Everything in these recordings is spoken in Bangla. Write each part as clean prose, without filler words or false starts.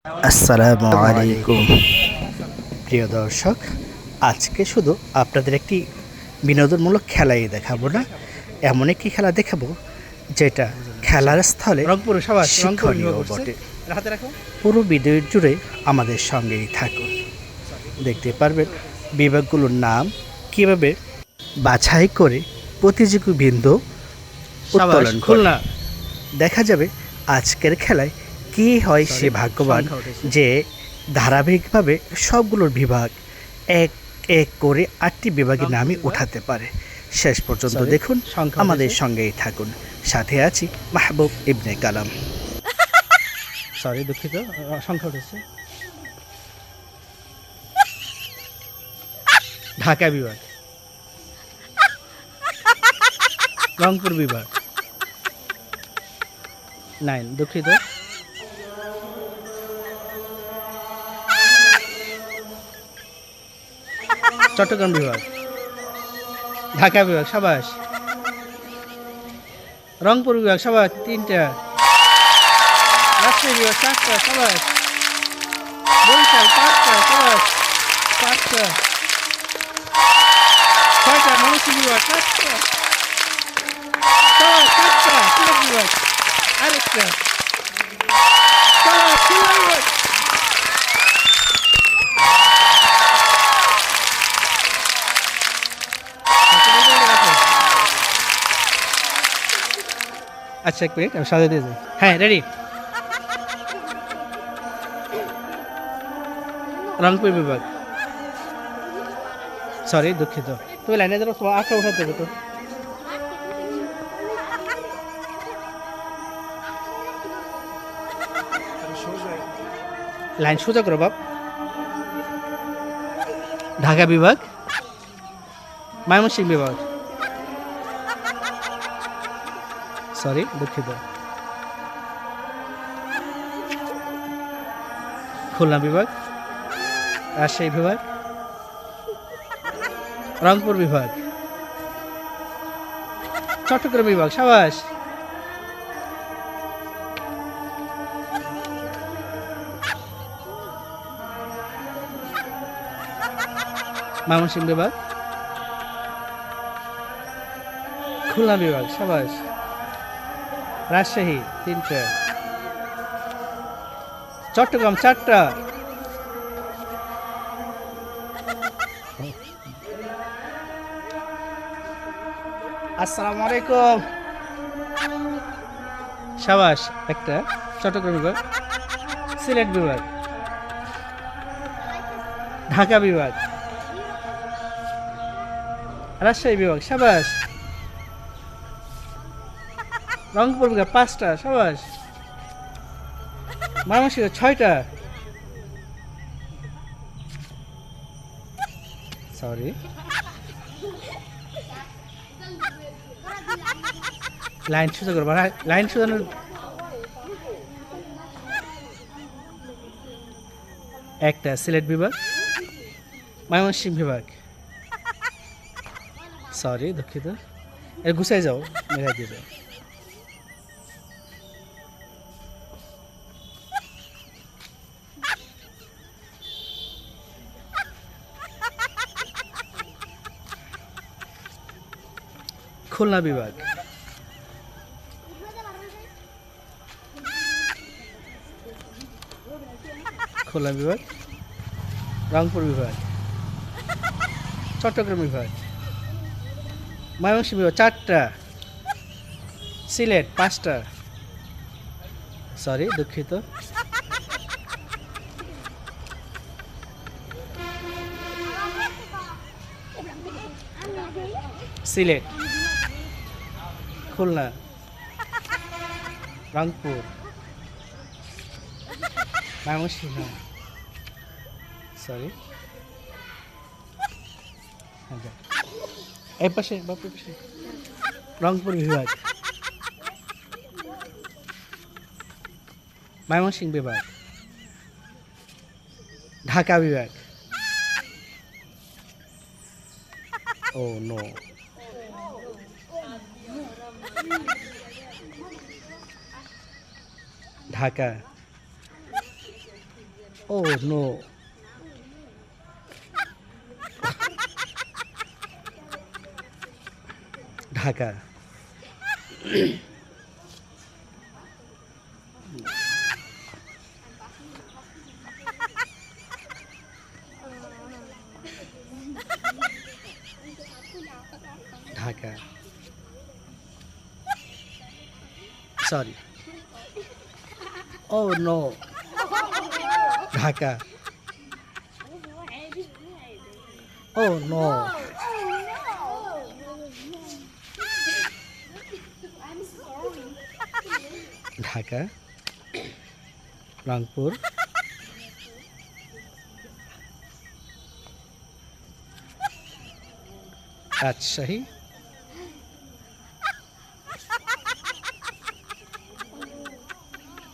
আসসালামু আলাইকুম প্রিয় দর্শক, আজকে শুধু আপনাদের একটি বিনোদনমূলক খেলাই দেখাবো না, এমন একটি খেলা দেখাবো যেটা খেলার স্থলে শিক্ষণীয় বটে। পুরো ভিডিও জুড়ে আমাদের সঙ্গেই থাকুন, দেখতে পারবেন বিভাগগুলোর নাম কিভাবে বাছাই করে প্রতিযোগী বিন্দু উত্তোলন করে। দেখা যাবে আজকের খেলায় কি হয় সে ভাগ্যবান যে ধারাবাহিকভাবে সবগুলোর বিভাগ এক এক করে 8টি বিভাগের নামই উঠাতে পারে। শেষ পর্যন্ত দেখুন, আমাদের সঙ্গেই থাকুন। সাথে আছি মাহবুব ইবনে কালাম। দুঃখিত, সংখ্যা উঠেছে। ঢাকা বিভাগ, রংপুর বিভাগ 9, দুঃখিত। চট্টগ্রাম বিভাগ, ঢাকা বিভাগ সাবাস, রংপুর বিভাগ সাবাস 3টা, রাজশাহী বিভাগ 4টা সাবাস, বরিশাল 5টা সাবাস 5টা, 6টা ময়মনসিংহ বিভাগ 4টা সাবাস, 4টা সিলেট বিভাগ আরেকটা সাবাস, খুলনা বিভাগ আচ্ছা, এক মিনিট আমি সাজা দিয়ে যাই। হ্যাঁ, রেডি। রংপুর বিভাগ, সরি দুঃখিত, তুমি লাইনে ধরো, তোমার আঁকা উঠাতে হবে তো। লাইন সোজা করো বাপ। ঢাকা বিভাগ, ময়মনসিংহ বিভাগ, সরি দুঃখিত, খুলনা বিভাগ, রাজশাহী বিভাগ, রংপুর বিভাগ, চট্টগ্রাম বিভাগ সাবাস, ময়মনসিংহ বিভাগ, খুলনা বিভাগ সাবাস, রাজশাহী 3টা, চট্টগ্রাম 4টা, আসসালামু আলাইকুম সাবাস একটা, চট্টগ্রাম বিভাগ, সিলেট বিভাগ, ঢাকা বিভাগ, রাজশাহী বিভাগ সাবাস, রংপুর বিভাগ 5টা সাবাস, ময়মনসিংহ 6টা, সরি লাইন সোজা করবো, লাইন সোজানোর একটা, সিলেট বিভাগ, ময়মনসিংহ বিভাগ, সরি দুঃখিত, এর গুছাই যাও, মেঘা দিয়ে যাও। খুলনা বিভাগ, খুলনা বিভাগ, রংপুর বিভাগ, চট্টগ্রাম বিভাগ, ময়মনসিংহ বিভাগ 4টা, সিলেট 5টা, সরি দুঃখিত, সিলেট, খুলনা, রংপুর, ময়মনসিংহ, সরি এই পাশে বাপের পাশে, রংপুর বিভাগ, ময়মনসিংহ বিভাগ, ঢাকা বিভাগ, ও নো, ঢাকা, ও নো। ঢাকা। ঢাকা। সরি। ও নো। ঢাকা। ও নো। ঢাকা, রংপুর, রাজশাহী,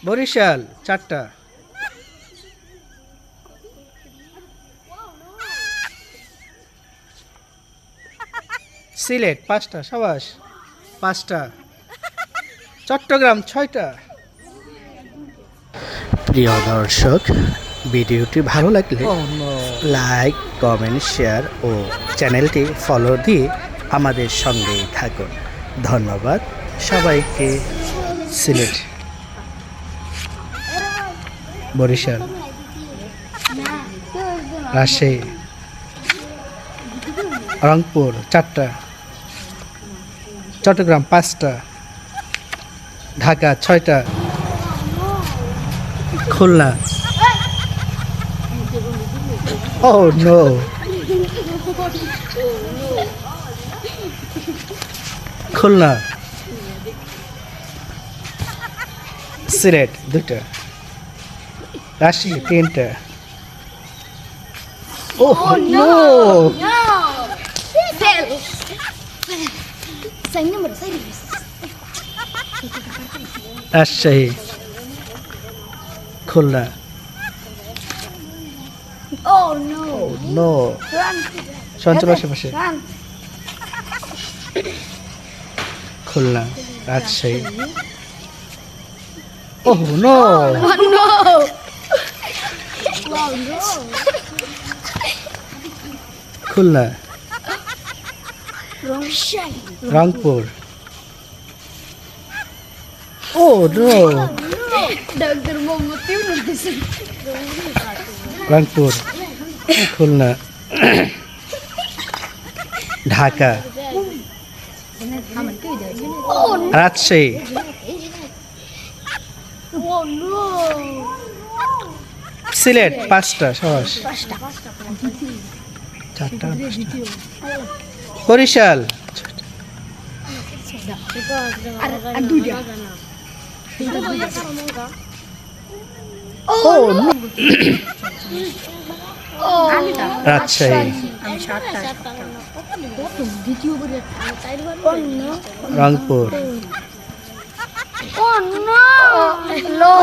বরিশাল 4টা, সিলেট 5টা, সাবাস 5টা, চট্টগ্রাম 6টা। প্রিয় দর্শক, ভিডিওটি ভালো লাগলে লাইক, কমেন্ট, শেয়ার ও চ্যানেলটি ফলো দিয়ে আমাদের সঙ্গেই থাকুন। ধন্যবাদ সবাইকে। সিলেট, বরিশাল, রাজশাহী, রংপুর 4টা, চট্টগ্রাম 5টা, ঢাকা 6টা, খুলনা, ও নো, খুলনা, সিলেট 2টা, রাজশাহী 3টা, oh no, Rajshahi, Khulna, Oh no! No, Run! সঞ্চল আশেপাশে, Khulna, Rajshahi, oh no, Oh no! Oh no! Khulna, Wrong shot. Rangpur, oh no, Dr. Mohamed Yunus. Rangpur, Khulna, Dhaka, Oh no! Rajshahi, Oh no! Sylhet 5টা, সাবাস 4টা, Barishal, oh no, Rajshahi, Oh no! Rangpur, Oh no! No!